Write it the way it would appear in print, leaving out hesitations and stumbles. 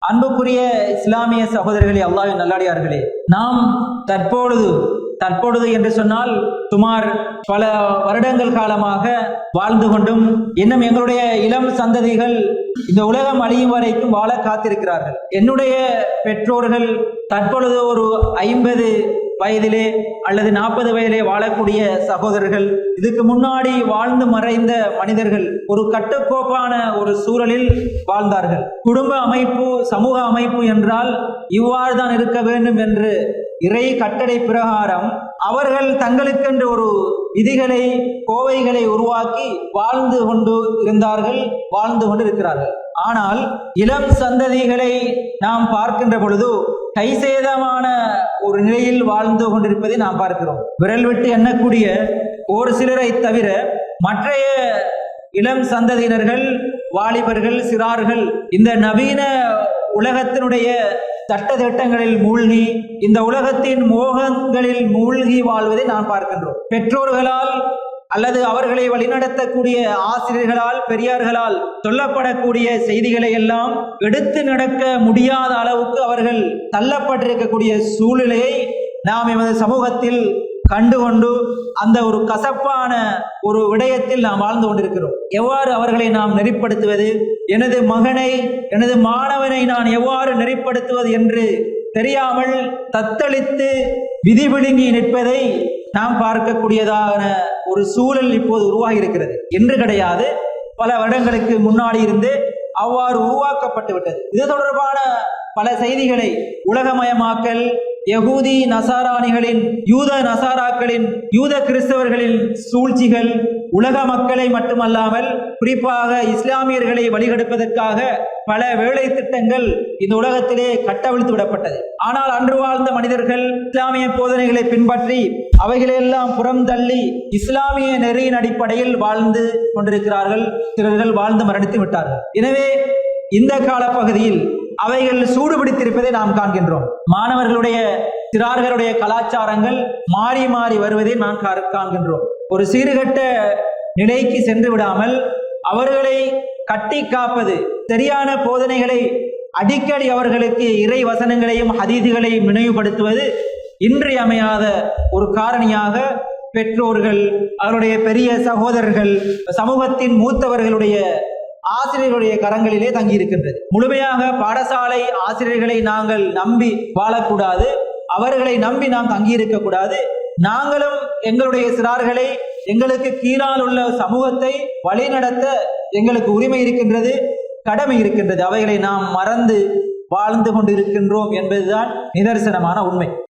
அன்புக்குரிய இஸ்லாமிய சகோதரர்களே, அல்லாஹ்வின் நல்லடியார்களே, நாம் தற்பொழுது என்று சொன்னால் சுமார் பல வருடங்கள் காலமாக வாழ்ந்து கொண்டும் இன்னும் எங்களுடைய இளம் சந்ததிகள் இந்த உலகம் அழியும் வரைக்கும் வாழ காத்திருக்கிறார்கள். என்னுடைய பெற்றோர்கள் தற்பொழுது ஒரு 50 வயதிலே அல்லது 40 வயதிலே வாழக்கூடிய சகோதரர்கள், இதுக்கு முன்னாடி வாழ்ந்து மறைந்த மனிதர்கள் ஒரு கட்டுக்கோப்பான ஒரு சூழலில் வாழ்ந்தார்கள். குடும்ப அமைப்பு, சமூக அமைப்பு என்றால் இவ்வாறு தான் இருக்க வேண்டும் என்று இறை கட்டளை பிரகாரம் அவர்கள் தங்களுக்கென்று ஒரு விதிகளை, கோவைகளை உருவாக்கி வாழ்ந்து கொண்டு இருந்தார்கள், வாழ்ந்து கொண்டு இருக்கிறார்கள். ஆனால் இளம் சந்ததிகளை நாம் பார்க்கின்ற பொழுது கைசேதமான ஒரு நிலையில் வாழ்ந்து கொண்டிருப்பதை நாம் பார்க்கிறோம். விரல் விட்டு எண்ணக்கூடிய ஒரு சிலரை தவிர மற்றைய இளம் சந்ததியினர்கள், வாலிபர்கள், சிறார்கள் இந்த நவீன உலகத்தினுடைய சட்டத்திட்டங்களில் மூழ்கி, இந்த உலகத்தின் மோகங்களில் மூழ்கி வாழ்வதை நாம் பார்க்கின்றோம். பெற்றோர்களால் அல்லது அவர்களை வழிநடத்தக்கூடிய ஆசிரியர்களால், பெரியார்களால் சொல்லப்படக்கூடிய செய்திகளை எல்லாம் எடுத்து நடக்க முடியாத அளவுக்கு அவர்கள் தள்ளப்பட்டிருக்கக்கூடிய சூழ்நிலையை நாம் எமது சமூகத்தில் கண்டுகொண்டு அந்த ஒரு கசப்பான ஒரு விடயத்தில் நாம் வாழ்ந்து கொண்டிருக்கிறோம். எவ்வாறு அவர்களை நாம் நெறிப்படுத்துவது, எனது மகனை, எனது மாணவனை நான் எவ்வாறு நெறிப்படுத்துவது என்று தெரியாமல் தத்தளித்து விதி விழுங்கி நிற்பதை நாம் பார்க்கக்கூடியதான ஒரு சூழல் இப்போது உருவாகி இருக்கிறது. என்று கிடையாது, பல வருடங்களுக்கு முன்னாடி இருந்து அவ்வாறு உருவாக்கப்பட்டு விட்டது. இது தொடர்பான பல செய்திகளை உலகமயமாக்கல், யகூதி நசாராணிகளின், யூத நசாராக்களின், யூத கிறிஸ்தவர்களின் சூழ்ச்சிகள் உலக மக்களை மட்டுமல்லாமல் குறிப்பாக இஸ்லாமியர்களை வழிகெடுப்பதற்காக பல வேலை திட்டங்கள் இந்த உலகத்திலே கட்டவிழ்த்து விடப்பட்டது. ஆனால் அன்று வாழ்ந்த மனிதர்கள் இஸ்லாமிய போதனைகளை பின்பற்றி அவைகளெல்லாம் புறம் தள்ளி இஸ்லாமிய நெறியின் அடிப்படையில் வாழ்ந்து கொண்டிருக்கிறார்கள். சிலர்கள் வாழ்ந்து மரணித்து விட்டார்கள். எனவே இந்த காலப்பகுதியில் அவைகள் சூடுபிடித்திருப்பதை நாம் காண்கின்றோம். மாணவர்களுடைய, சிறார்களுடைய கலாச்சாரங்கள் மாறி மாறி வருவதை நாம் காண்கின்றோம். ஒரு சீர்கட்ட நிலைக்கு சென்று விடாமல் அவர்களை கட்டி காப்பது, சரியான போதனைகளை அடிக்கடி அவர்களுக்கு இறை வசனங்களையும் ஹதீதுகளையும் நினைவுபடுத்துவது இன்றியமையாத ஒரு காரணியாக பெற்றோர்கள், அவருடைய பெரிய சகோதரர்கள், சமூகத்தின் மூத்தவர்களுடைய, ஆசிரியர்களுடைய கரங்களிலே தங்கி இருக்கின்றது. முழுமையாக பாடசாலை ஆசிரியர்களை நாங்கள் நம்பி வாழக்கூடாது, அவர்களை நம்பி நாம் தங்கி இருக்கக்கூடாது. நாங்களும் எங்களுடைய சிறார்களை, எங்களுக்கு கீழால் உள்ள சமூகத்தை வழிநடத்த எங்களுக்கு உரிமை இருக்கின்றது, கடமை இருக்கின்றது. அவைகளை நாம் மறந்து வாழ்ந்து கொண்டிருக்கின்றோம் என்பதுதான் நிதர்சனமான உண்மை.